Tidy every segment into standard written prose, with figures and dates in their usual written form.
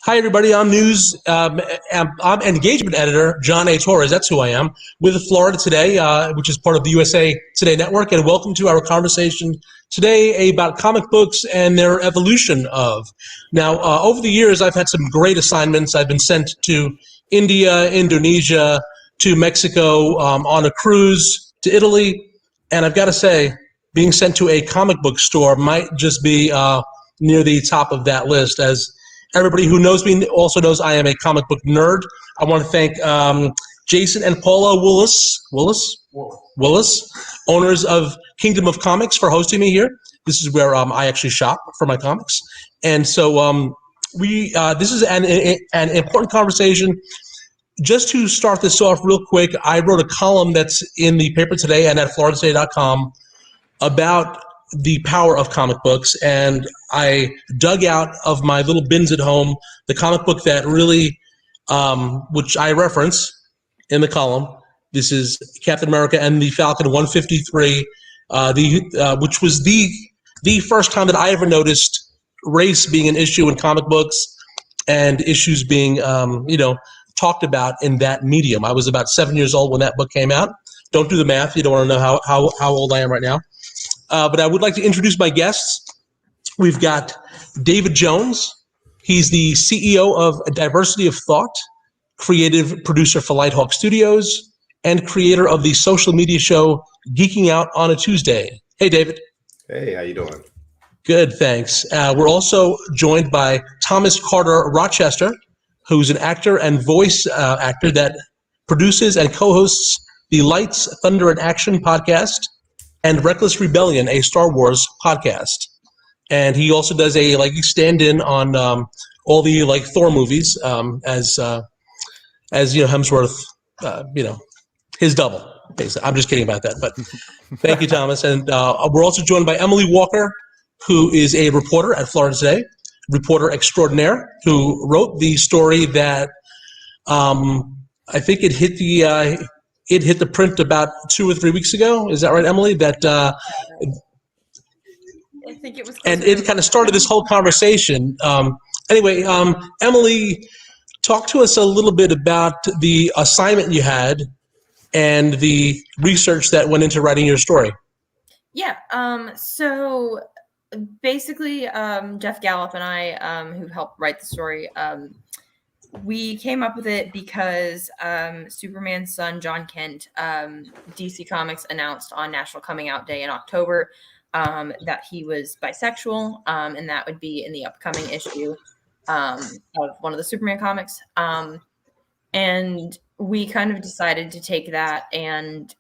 Hi, everybody. I'm engagement editor, John A. Torres. That's who I am, with Florida Today, which is part of the USA Today Network. And welcome to our conversation today about comic books and their evolution of. Now, over the years, I've had some great assignments. I've been sent to India, Indonesia, to Mexico, on a cruise, to Italy. And I've got to say, being sent to a comic book store might just be near the top of that list, as everybody who knows me also knows I am a comic book nerd. I want to thank Jason and Paula Willis, owners of Kingdom of Comics, for hosting me here. This is where I actually shop for my comics. And so this is an important conversation. Just to start this off real quick, I wrote a column that's in the paper today and at floridatoday.com about the power of comic books, and I dug out of my little bins at home the comic book that really, which I reference in the column. This is Captain America and the Falcon 153, which was the first time that I ever noticed race being an issue in comic books and issues being talked about in that medium. I was about 7 years old when that book came out. Don't do the math. You don't want to know how old I am right now. But I would like to introduce my guests. We've got David Jones. He's the CEO of Diversity of Thought, creative producer for Lighthawk Studios, and creator of the social media show Geeking Out on a Tuesday. Hey, David. Hey, how you doing? Good, thanks. We're also joined by Thomas Carter Rochester, who's an actor and voice actor that produces and co-hosts the Lights, Thunder, and Action podcast, and Reckless Rebellion, a Star Wars podcast. And he also does a stand-in on all the Thor movies as Hemsworth, his double. Basically. I'm just kidding about that, but thank you, Thomas. And we're also joined by Emily Walker, who is a reporter at Florida Today, reporter extraordinaire, who wrote the story that I think it hit the print about 2 or 3 weeks ago. Is that right, Emily? That I think it was. And it kind of started this whole conversation. Anyway, Emily, talk to us a little bit about the assignment you had and the research that went into writing your story. Yeah. So basically, Jeff Gallup and I, who helped write the story, we came up with it because Superman's son, John Kent, DC Comics announced on National Coming Out Day in October that he was bisexual, and that would be in the upcoming issue of one of the Superman comics. And we kind of decided to take that and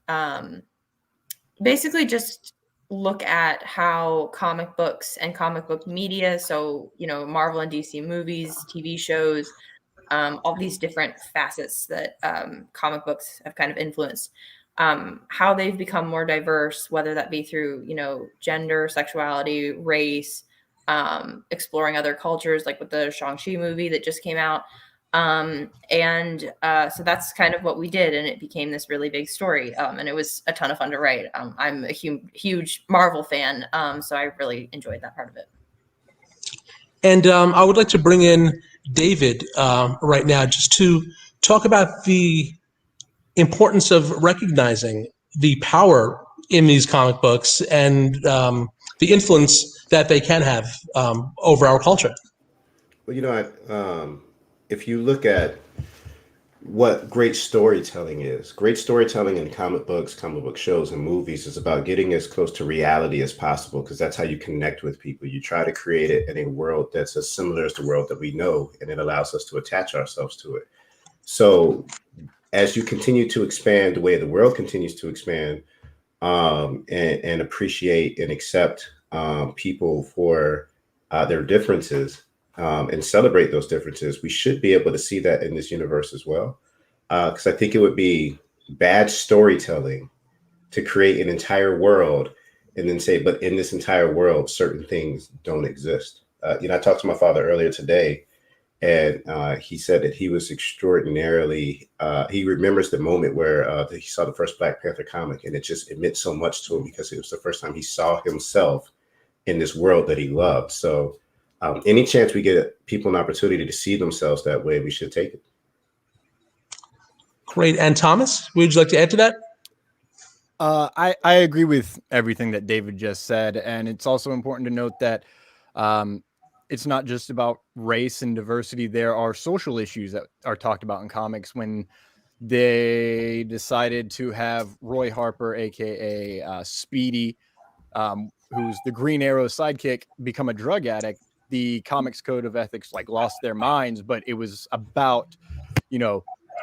basically just look at how comic books and comic book media, so, Marvel and DC movies, TV shows, all these different facets that comic books have kind of influenced, how they've become more diverse, whether that be through, gender, sexuality, race, exploring other cultures, like with the Shang-Chi movie that just came out. So that's kind of what we did, and it became this really big story. And it was a ton of fun to write. I'm a huge Marvel fan, so I really enjoyed that part of it. And I would like to bring in David right now just to talk about the importance of recognizing the power in these comic books and the influence that they can have over our culture. Well, if you look at what great storytelling is, great storytelling in comic books, comic book shows, and movies is about getting as close to reality as possible, because that's how you connect with people. You try to create it in a world that's as similar as the world that we know, and it allows us to attach ourselves to it. So as you continue to expand the way the world continues to expand, and appreciate and accept people for their differences, and celebrate those differences, we should be able to see that in this universe as well. Because I think it would be bad storytelling to create an entire world and then say, but in this entire world, certain things don't exist. I talked to my father earlier today, and he said that he was extraordinarily, he remembers the moment where he saw the first Black Panther comic, and it meant so much to him because it was the first time he saw himself in this world that he loved. So Any chance we get people an opportunity to see themselves that way, we should take it. Great. And Thomas, would you like to add to that? I agree with everything that David just said. And it's also important to note that it's not just about race and diversity. There are social issues that are talked about in comics. When they decided to have Roy Harper, aka Speedy, who's the Green Arrow sidekick, become a drug addict, the comics code of ethics like lost their minds. But it was about,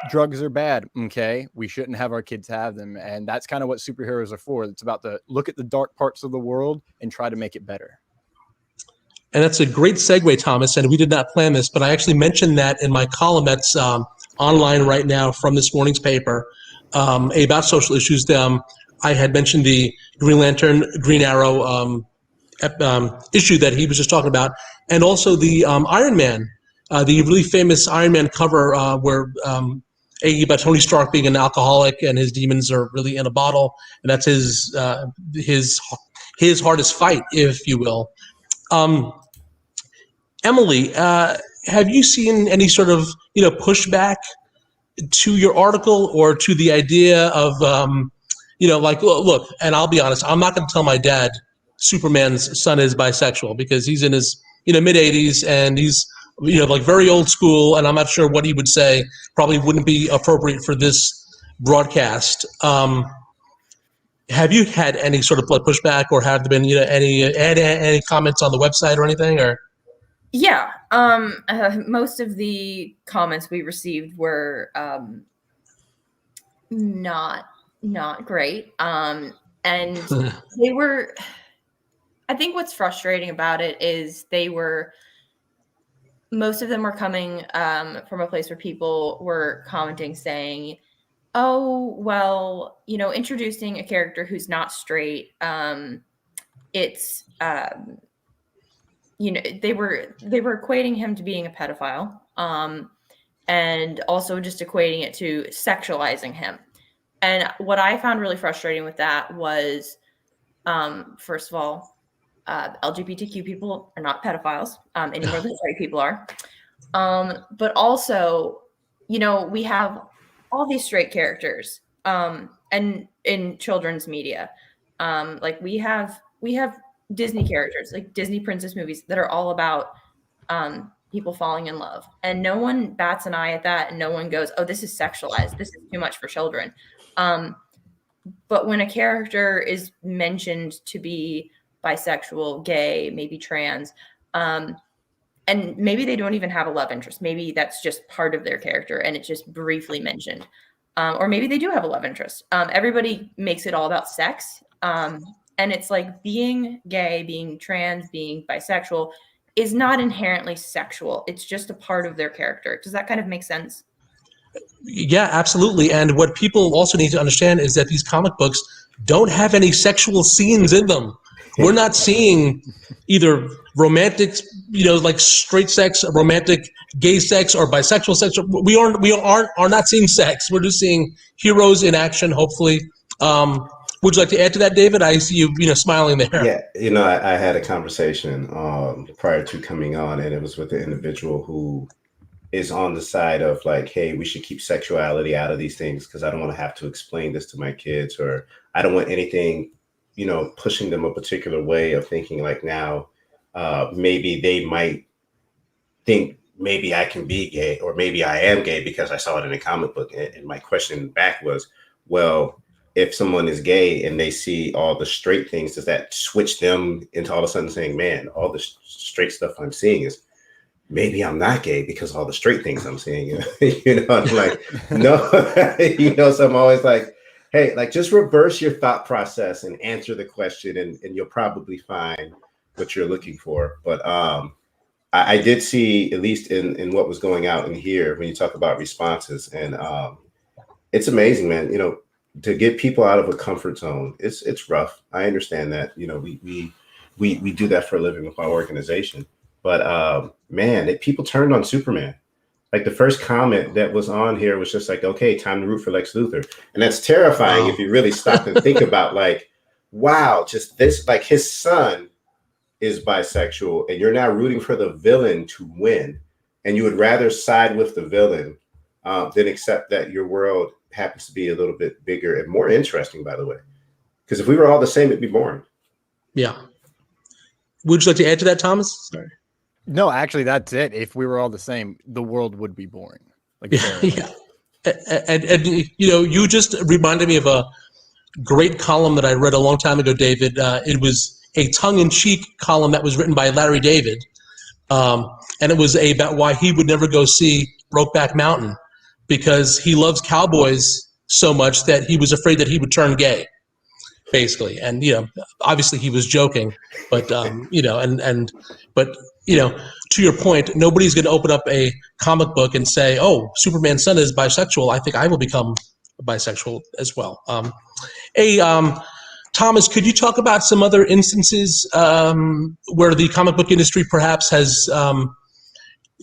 drugs are bad. Okay, we shouldn't have our kids have them, and that's kind of what superheroes are for. It's about the look at the dark parts of the world and try to make it better. And that's a great segue, Thomas. And we did not plan this, but I actually mentioned that in my column that's online right now from this morning's paper about social issues. I had mentioned the Green Lantern, Green Arrow issue that he was just talking about, and also the Iron Man, the really famous Iron Man cover where about Tony Stark being an alcoholic and his demons are really in a bottle, and that's his hardest fight, if you will. Emily, have you seen any sort of pushback to your article or to the idea of look, and I'll be honest, I'm not going to tell my dad Superman's son is bisexual because he's in his mid 80s and he's very old school, and I'm not sure what he would say. Probably wouldn't be appropriate for this broadcast. Have you had any sort of pushback, or have there been any comments on the website or anything? Or yeah, most of the comments we received were not great, and they were. I think what's frustrating about it is most of them were coming from a place where people were commenting saying, oh, well, introducing a character who's not straight, it's, they were equating him to being a pedophile, and also just equating it to sexualizing him. And what I found really frustrating with that was, first of all, LGBTQ people are not pedophiles any more than straight people are. But also, we have all these straight characters and in children's media. Like we have Disney characters, like Disney princess movies that are all about people falling in love. And no one bats an eye at that, and no one goes, oh, this is sexualized. This is too much for children. But when a character is mentioned to be bisexual, gay, maybe trans, and maybe they don't even have a love interest. Maybe that's just part of their character and it's just briefly mentioned. Or maybe they do have a love interest. Everybody makes it all about sex. And it's like being gay, being trans, being bisexual is not inherently sexual. It's just a part of their character. Does that kind of make sense? Yeah, absolutely. And what people also need to understand is that these comic books don't have any sexual scenes in them. We're not seeing either romantic, like straight sex, romantic gay sex, or bisexual sex. We are not seeing sex. We're just seeing heroes in action, hopefully. Would you like to add to that, David? I see you smiling there. Yeah, I had a conversation prior to coming on, and it was with an individual who is on the side of like, hey, we should keep sexuality out of these things because I don't want to have to explain this to my kids, or I don't want anything pushing them a particular way of thinking. Like now, maybe they might think maybe I can be gay, or maybe I am gay because I saw it in a comic book. And my question back was, well, if someone is gay and they see all the straight things, does that switch them into all of a sudden saying, man, all the straight stuff I'm seeing is maybe I'm not gay because all the straight things I'm seeing, I'm like, no, so I'm always like, hey, like just reverse your thought process and answer the question, and you'll probably find what you're looking for. But I did see, at least in what was going out in here, when you talk about responses, and it's amazing, man, to get people out of a comfort zone. It's rough. I understand that, we do that for a living with our organization. But man, people turned on Superman. Like the first comment that was on here was just like, okay, time to root for Lex Luthor. And that's terrifying if you really stop and think about like, wow, just this, like his son is bisexual and you're now rooting for the villain to win, and you would rather side with the villain than accept that your world happens to be a little bit bigger and more interesting, by the way. Because if we were all the same, it'd be boring. Yeah. Would you like to add to that, Thomas? Sorry. No, actually, that's it. If we were all the same, the world would be boring. Like, Yeah. And you know, you just reminded me of a great column that I read a long time ago, David. It was a tongue-in-cheek column that was written by Larry David, and it was about why he would never go see Brokeback Mountain, because he loves cowboys so much that he was afraid that he would turn gay, basically. And you know, obviously he was joking, but you know, but you know, to your point, nobody's going to open up a comic book and say, "Oh, Superman's son is bisexual. I think I will become bisexual as well." Thomas, could you talk about some other instances where the comic book industry perhaps has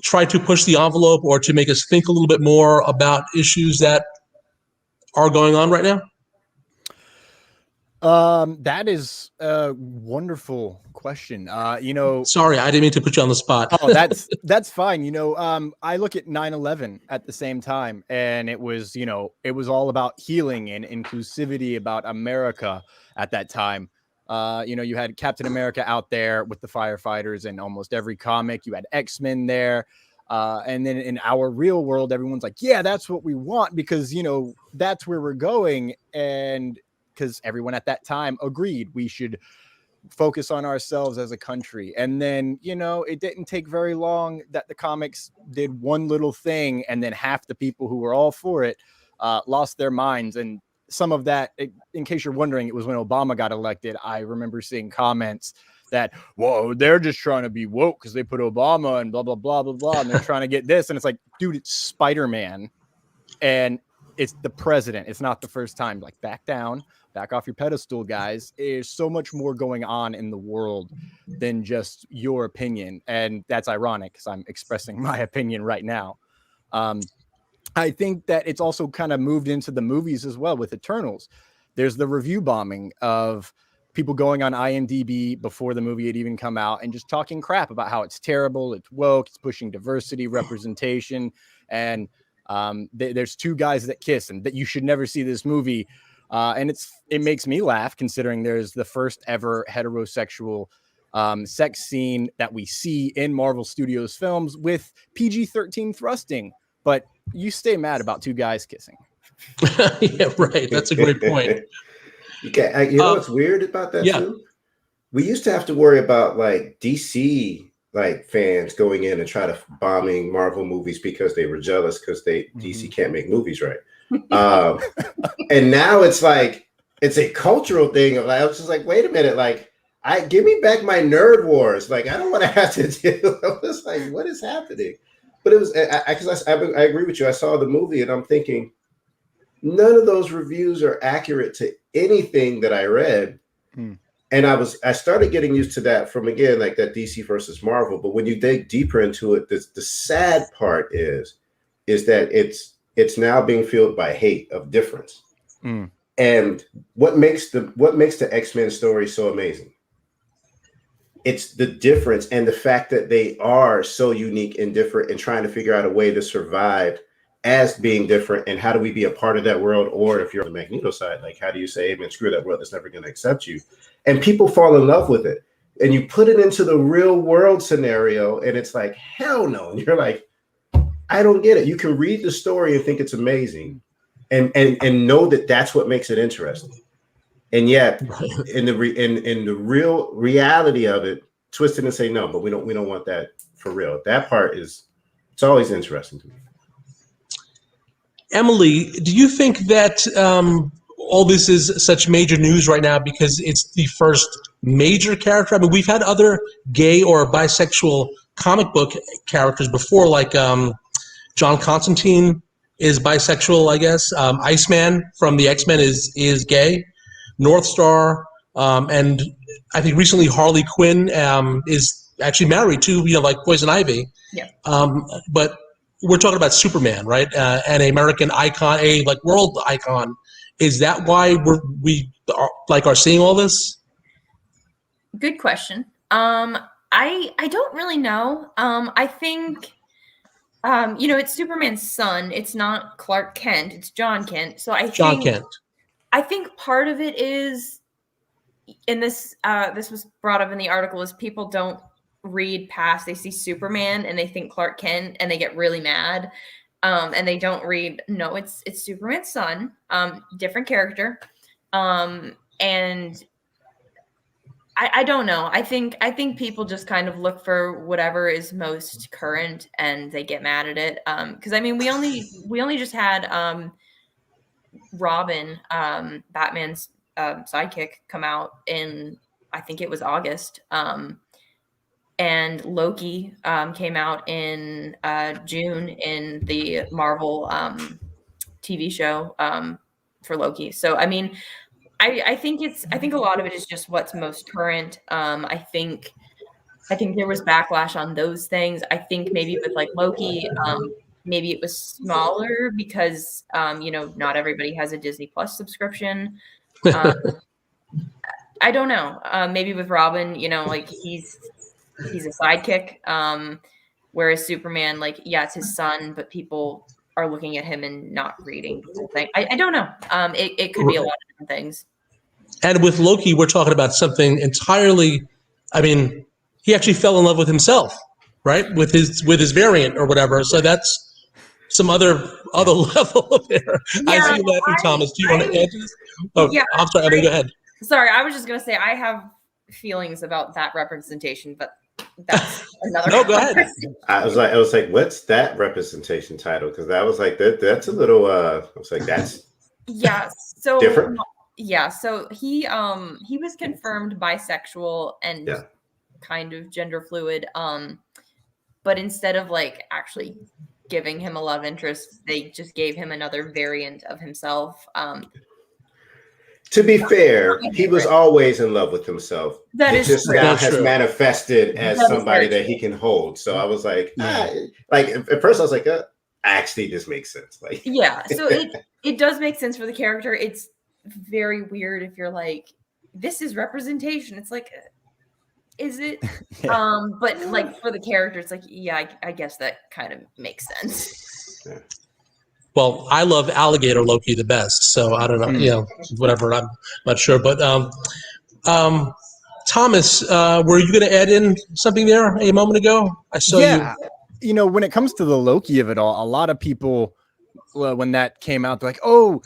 tried to push the envelope or to make us think a little bit more about issues that are going on right now? That is a wonderful question. You know, sorry, I didn't mean to put you on the spot. Oh, that's fine. You know, I look at 9/11 at the same time, and it was, you know, it was all about healing and inclusivity about America at that time. You know, you had Captain America out there with the firefighters in almost every comic. You had X-Men there. And then in our real world, everyone's like, yeah, that's what we want, because, you know, that's where we're going. And because everyone at that time agreed we should focus on ourselves as a country. And then, you know, it didn't take very long that the comics did one little thing, and then half the people who were all for it lost their minds. And some of that, in case you're wondering, it was when Obama got elected. I remember seeing comments that, whoa, they're just trying to be woke because they put Obama and blah, blah, blah, blah, blah, and they're trying to get this. And it's like, dude, it's Spider-Man, and it's the president. It's not the first time. Like, back down. Back off your pedestal, guys. There's so much more going on in the world than just your opinion. And that's ironic because I'm expressing my opinion right now. I think that it's also kind of moved into the movies as well with Eternals. There's the review bombing of people going on IMDb before the movie had even come out and just talking crap about how it's terrible, it's woke, it's pushing diversity, representation. And there's two guys that kiss and that you should never see this movie. And it makes me laugh, considering there's the first ever heterosexual sex scene that we see in Marvel Studios films with PG-13 thrusting. But you stay mad about two guys kissing. Yeah, right. That's a great point. You know what's weird about that too? We used to have to worry about like DC fans going in and try to bombing Marvel movies because they were jealous because DC can't make movies right. And now it's like it's a cultural thing of like, I was just like, wait a minute, like give me back my nerd wars. Like, I don't want to have to deal. I was like, what is happening? But it was because I agree with you. I saw the movie and I'm thinking none of those reviews are accurate to anything that I read. And I started getting used to that from, again, like that DC versus Marvel. But when you dig deeper into it, the sad part is that it's now being fueled by hate of difference. And what makes the X-Men story so amazing? It's the difference and the fact that they are so unique and different and trying to figure out a way to survive as being different. And how do we be a part of that world? Or if you're on the Magneto side, like, how do you say, hey, man, screw that world that's never going to accept you? And people fall in love with it. And you put it into the real world scenario and it's like, hell no. And you're like, I don't get it. You can read the story and think it's amazing and know that that's what makes it interesting. And yet in the real reality of it, twist it and say, no, but we don't want that for real. That part it's always interesting to me. Emily, do you think that all this is such major news right now because it's the first major character? I mean, we've had other gay or bisexual comic book characters before, like John Constantine is bisexual, I guess. Iceman from the X-Men is gay. North Star, and I think recently Harley Quinn is actually married to, like Poison Ivy. Yeah. But we're talking about Superman, right? An American icon, a world icon. Is that why we are seeing all this? Good question. I don't really know. I think it's Superman's son. It's not Clark Kent. It's John Kent. So John Kent. I think part of it is, and this was brought up in the article, is people don't read past. They see Superman and they think Clark Kent and they get really mad. And they don't read. No, it's Superman's son. Different character. And I don't know. I think people just kind of look for whatever is most current and they get mad at it. Because I mean, we only just had Robin, Batman's sidekick, come out in, I think it was August. And Loki came out in June in the Marvel TV show for Loki. So I mean, I think a lot of it is just what's most current. I think there was backlash on those things. I think maybe with like Loki, maybe it was smaller because not everybody has a Disney Plus subscription. I don't know. Maybe with Robin, like he's a sidekick. Whereas Superman, like, yeah, it's his son, but people are looking at him and not reading the whole thing. I don't know. It could be a lot of different things. And with Loki, we're talking about something entirely. I mean, he actually fell in love with himself, right? With his variant or whatever. So that's some other level there. Yeah, I see you laughing, Thomas. Do you want to add to this? Oh, yeah, I'm sorry. I mean, go ahead. Sorry, I was just gonna say I have feelings about that representation, but that's another. No, go ahead. I was like, what's that representation title? Because I was like, that's a little. I was like, that's so different. Yeah, so he was confirmed bisexual and kind of gender fluid. But instead of like actually giving him a love interest, they just gave him another variant of himself. To be fair, he was always in love with himself. That is just true. now has manifested as somebody that he can hold. So I was like, like at first I was like, actually, this makes sense. Like, yeah, so it does make sense for the character. It's very weird if you're like, this is representation. It's like, is it? But like for the character, it's like, yeah, I guess that kind of makes sense. Yeah. Well, I love alligator Loki the best, so I don't know, whatever. I'm not sure, but Thomas, were you going to add in something there a moment ago? I saw you. You know, when it comes to the Loki of it all, a lot of people, when that came out, they're like, "Oh,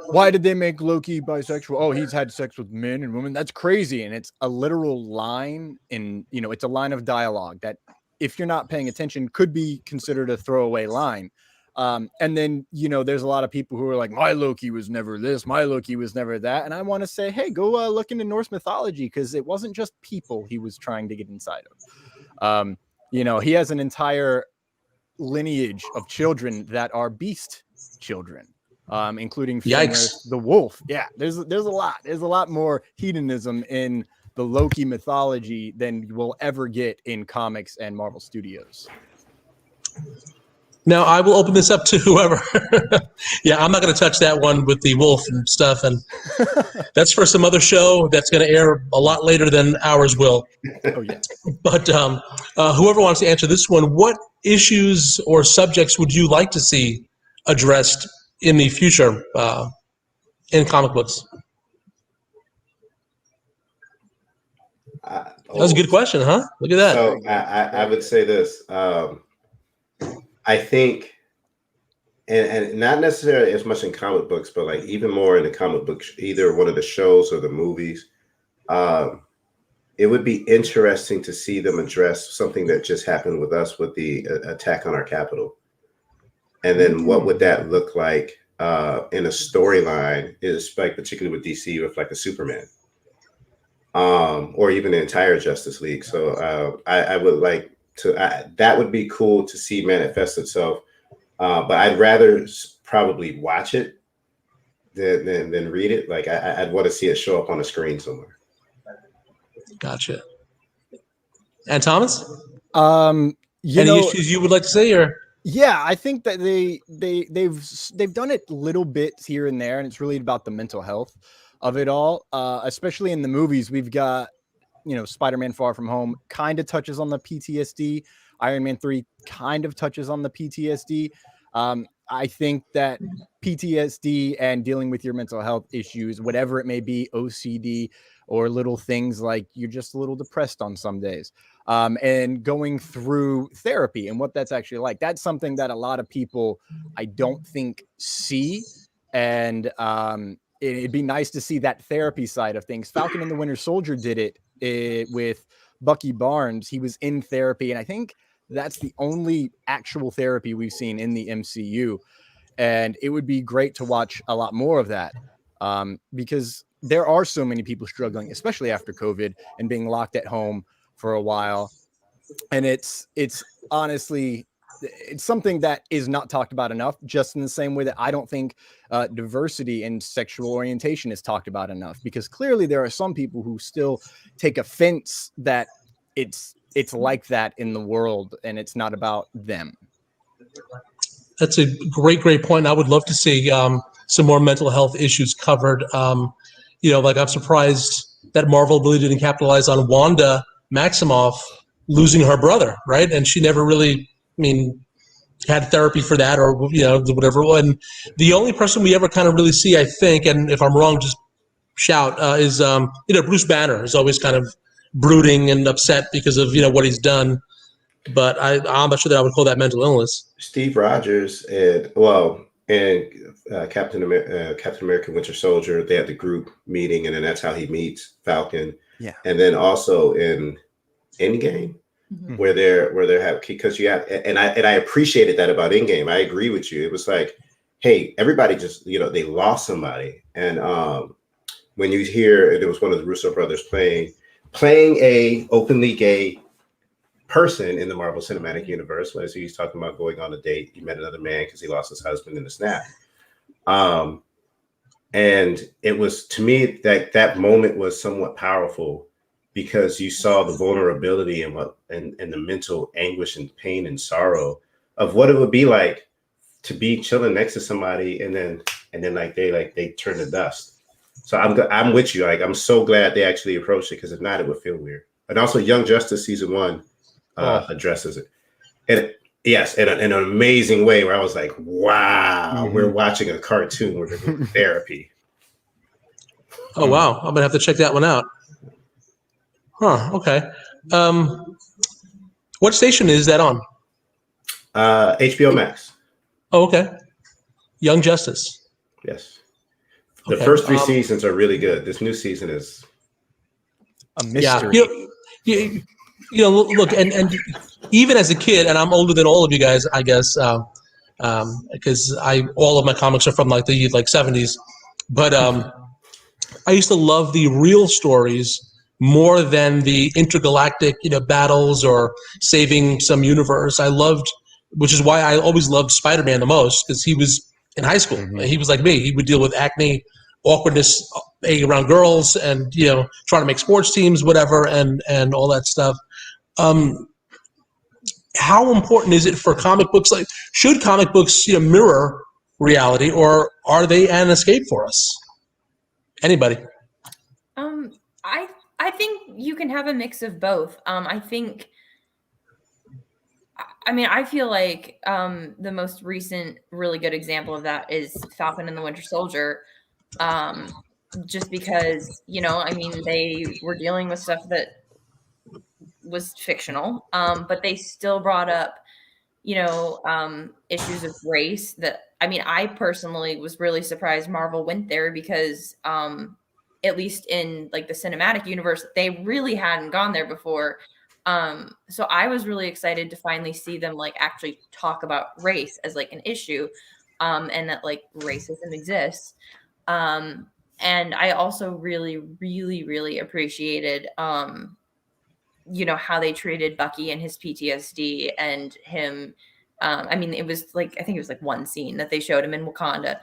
why did they make Loki bisexual? Oh, he's had sex with men and women. That's crazy." And it's a literal line it's a line of dialogue that, if you're not paying attention, could be considered a throwaway line. And then, there's a lot of people who are like, my Loki was never this, my Loki was never that. And I want to say, hey, go look into Norse mythology, because it wasn't just people he was trying to get inside of. He has an entire lineage of children that are beast children, including Fenris, the wolf. Yeah, there's a lot more hedonism in the Loki mythology than you will ever get in comics and Marvel Studios. Now, I will open this up to whoever. Yeah, I'm not going to touch that one with the wolf and stuff. And that's for some other show that's going to air a lot later than ours will. Oh, yeah. But whoever wants to answer this one, what issues or subjects would you like to see addressed in the future in comic books? That was a good question, huh? Look at that. So I would say this. I think, and not necessarily as much in comic books, but like even more in the comic books, either one of the shows or the movies, it would be interesting to see them address something that just happened with us with the attack on our Capitol. And then what would that look like in a storyline, is like particularly with DC, with like a Superman, or even the entire Justice League. So I would like that would be cool to see manifest itself, but I'd rather probably watch it than read it. Like I'd want to see it show up on a screen somewhere. Gotcha. And Thomas, any issues you would like to say, or? Yeah, I think that they've done it little bits here and there, and it's really about the mental health of it all. Especially in the movies, we've got Spider-Man Far From Home kind of touches on the PTSD. Iron Man 3 kind of touches on the PTSD. I think that PTSD and dealing with your mental health issues, whatever it may be, OCD or little things like you're just a little depressed on some days, and going through therapy and what that's actually like. That's something that a lot of people, I don't think, see. And it'd be nice to see that therapy side of things. Falcon and the Winter Soldier did it with Bucky Barnes. He was in therapy, and I think that's the only actual therapy we've seen in the MCU. And it would be great to watch a lot more of that, because there are so many people struggling, especially after COVID and being locked at home for a while. And it's honestly, it's something that is not talked about enough, just in the same way that I don't think diversity and sexual orientation is talked about enough, because clearly there are some people who still take offense that it's like that in the world and it's not about them. That's a great point. I would love to see some more mental health issues covered. Like I'm surprised that Marvel really didn't capitalize on Wanda Maximoff losing her brother, right? And she never really, had therapy for that or, whatever. And the only person we ever kind of really see, I think, and if I'm wrong, just shout, is, Bruce Banner is always kind of brooding and upset because of, what he's done. But I'm not sure that I would call that mental illness. Steve Rogers and Captain America Winter Soldier, they had the group meeting, and then that's how he meets Falcon. Yeah. And then also in Endgame, where they're having, because you have, and I appreciated that about Endgame. I agree with you. It was like, hey, everybody just, they lost somebody. And when you hear, it was one of the Russo brothers playing a openly gay person in the Marvel Cinematic Universe, as he's talking about going on a date, he met another man because he lost his husband in a snap. And it was, to me, that moment was somewhat powerful, because you saw the vulnerability and the mental anguish and pain and sorrow of what it would be like to be chilling next to somebody and then they turn to dust. So I'm with you. Like, I'm so glad they actually approached it, because if not, it would feel weird. And also, Young Justice season 1 addresses it, and yes, in an amazing way, where I was like, wow, we're watching a cartoon where they're doing therapy. Oh wow, I'm gonna have to check that one out. Huh. Okay. What station is that on? HBO Max. Oh, okay. Young Justice. Yes. The Okay. first 3 seasons are really good. This new season is a mystery. Yeah. Look, and even as a kid, and I'm older than all of you guys, I guess, because all of my comics are from the 70s, but I used to love the real stories more than the intergalactic, battles or saving some universe. Which is why I always loved Spider-Man the most, because he was in high school. He was like me. He would deal with acne, awkwardness, being around girls, and trying to make sports teams, whatever, and all that stuff. How important is it for comic books? Like, should comic books mirror reality, or are they an escape for us? Anybody? I think you can have a mix of both. I feel like the most recent really good example of that is Falcon and the Winter Soldier. Just because, they were dealing with stuff that was fictional, but they still brought up, issues of race that, I personally was really surprised Marvel went there, because at least in the cinematic universe, they really hadn't gone there before. So I was really excited to finally see them actually talk about race as an issue, and that racism exists. And I also really, really, really appreciated, how they treated Bucky and his PTSD and him. It was I think it was one scene that they showed him in Wakanda,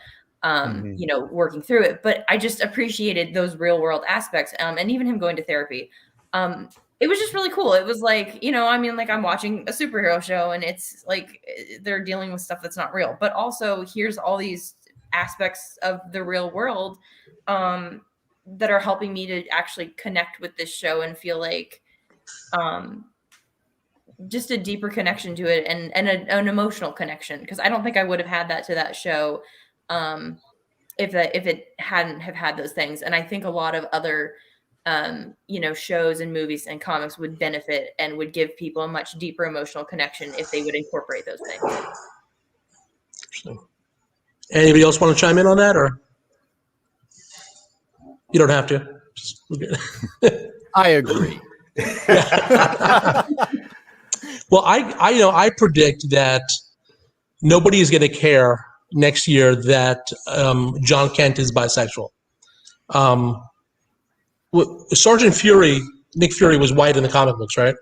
working through it. But I just appreciated those real world aspects, and even him going to therapy. It was just really cool. It was I'm watching a superhero show, and it's they're dealing with stuff that's not real, but also here's all these aspects of the real world that are helping me to actually connect with this show and feel like just a deeper connection to it and an emotional connection, because I don't think I would have had that to that show if it hadn't have had those things. And I think a lot of other shows and movies and comics would benefit and would give people a much deeper emotional connection if they would incorporate those things. Anybody else want to chime in on that, or you don't have to? I agree. Well, I predict that nobody is going to care next year that John Kent is bisexual. Sergeant Fury, Nick Fury, was white in the comic books, right?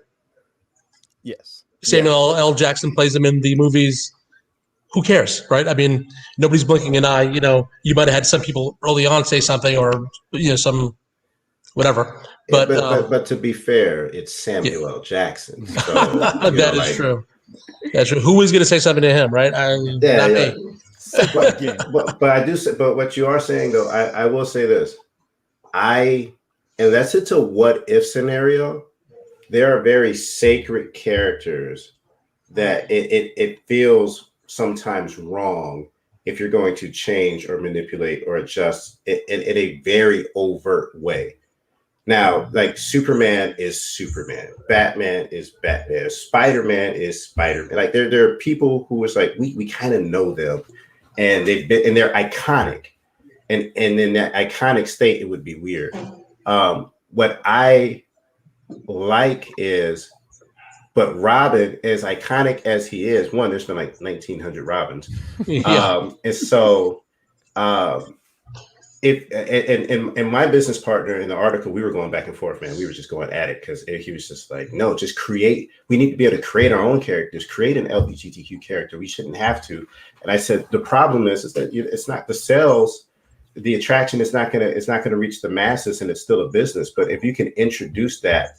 Yes. Samuel L. Jackson plays him in the movies. Who cares, right? I mean, nobody's blinking an eye. You might have had some people early on say something, or some whatever. But to be fair, it's Samuel L. Jackson. So, that is true. That's true. Who is going to say something to him, right? Not me. But what you are saying, though, I will say this. And that's it's a what if scenario. There are very sacred characters that it feels sometimes wrong if you're going to change or manipulate or adjust in a very overt way. Now, like Superman is Superman, Batman is Batman, Spider-Man is Spider-Man. Like there are people who is like we kind of know them, and they're iconic, and in that iconic state, it would be weird. What I like is, but Robin, as iconic as he is, one, there's been like 1,900 Robins, and so and my business partner in the article, we were going back and forth, man. We were just going at it because he was just like, no, just create. We need to be able to create our own characters, create an LGBTQ character. We shouldn't have to. And I said, the problem is that it's not the sales, the attraction is not gonna reach the masses, and it's still a business. But if you can introduce that,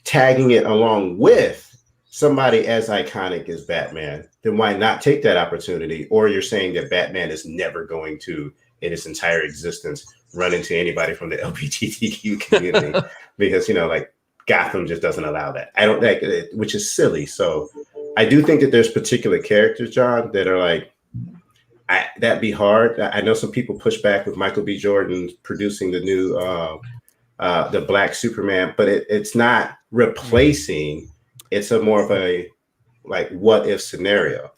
tagging it along with somebody as iconic as Batman, then why not take that opportunity? Or you're saying that Batman is never going to, in its entire existence, run into anybody from the LGBTQ community because, like Gotham just doesn't allow that. I don't like it, which is silly. So I do think that there's particular characters, John, that are like, that'd be hard. I know some people push back with Michael B. Jordan producing the new, the Black Superman, but it's not replacing. It's a more of a like what if scenario.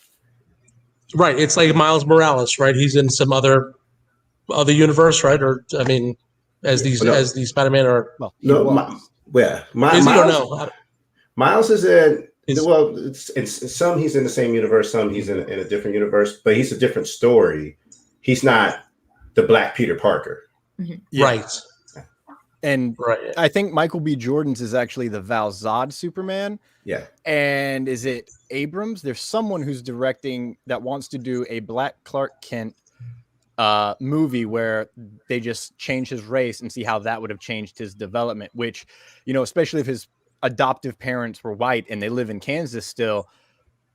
Right. It's like Miles Morales, right? He's in some other universe, right? Or I mean, as these Spider-Man are. Miles. Miles is in. It's some he's in the same universe, some he's in a different universe, but he's a different story. He's not the Black Peter Parker. Mm-hmm. Yeah. Right. And I think Michael B. Jordan's is actually the Val Zod Superman. Yeah. And is it Abrams? There's someone who's directing that wants to do a Black Clark Kent movie where they just change his race and see how that would have changed his development, which, especially if his adoptive parents were white and they live in Kansas still,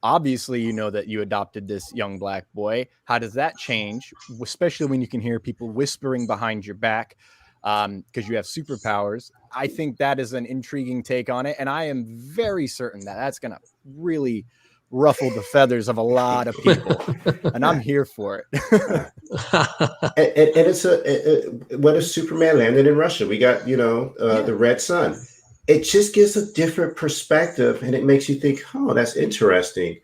obviously, that you adopted this young Black boy. How does that change? Especially when you can hear people whispering behind your back because you have superpowers. I think that is an intriguing take on it. And I am very certain that that's going to really ruffle the feathers of a lot of people. And I'm here for it. and it's what if Superman landed in Russia? We got, the Red Sun. It just gives a different perspective, and it makes you think, oh, that's interesting.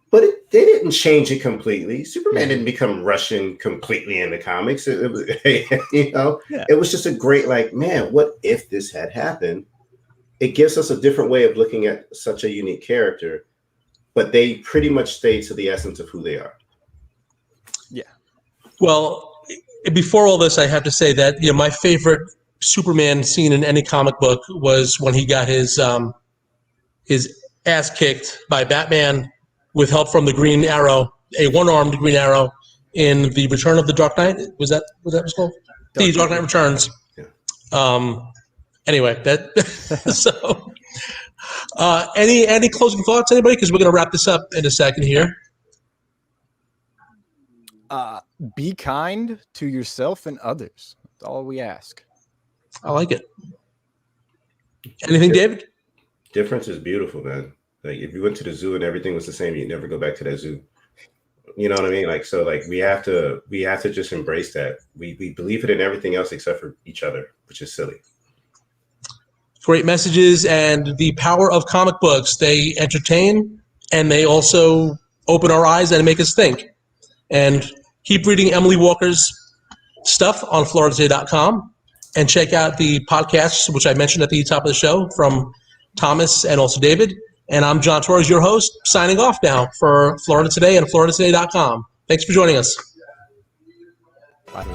But they didn't change it completely. Superman didn't become Russian completely in the comics. It was just a great, man, what if this had happened? It gives us a different way of looking at such a unique character, but they pretty much stay to the essence of who they are. Yeah. Well, before all this, I have to say that, my favorite Superman scene in any comic book was when he got his ass kicked by Batman with help from the Green Arrow, a one-armed Green Arrow in the Return of the Dark Knight. Was that what that was called? The Dark Knight Returns. Yeah. Anyway, so any closing thoughts, anybody? Because we're going to wrap this up in a second here. Be kind to yourself and others. That's all we ask. I like it. Anything, David? Difference is beautiful, man. Like if you went to the zoo and everything was the same, you'd never go back to that zoo. You know what I mean? Like, so like we have to just embrace that. We believe it in everything else except for each other, which is silly. Great messages, and the power of comic books. They entertain, and they also open our eyes and make us think. And keep reading Emily Walker's stuff on FloridaToday.com, and check out the podcasts, which I mentioned at the top of the show, from Thomas and also David. And I'm John Torres, your host, signing off now for Florida Today and FloridaToday.com. Thanks for joining us. Bye.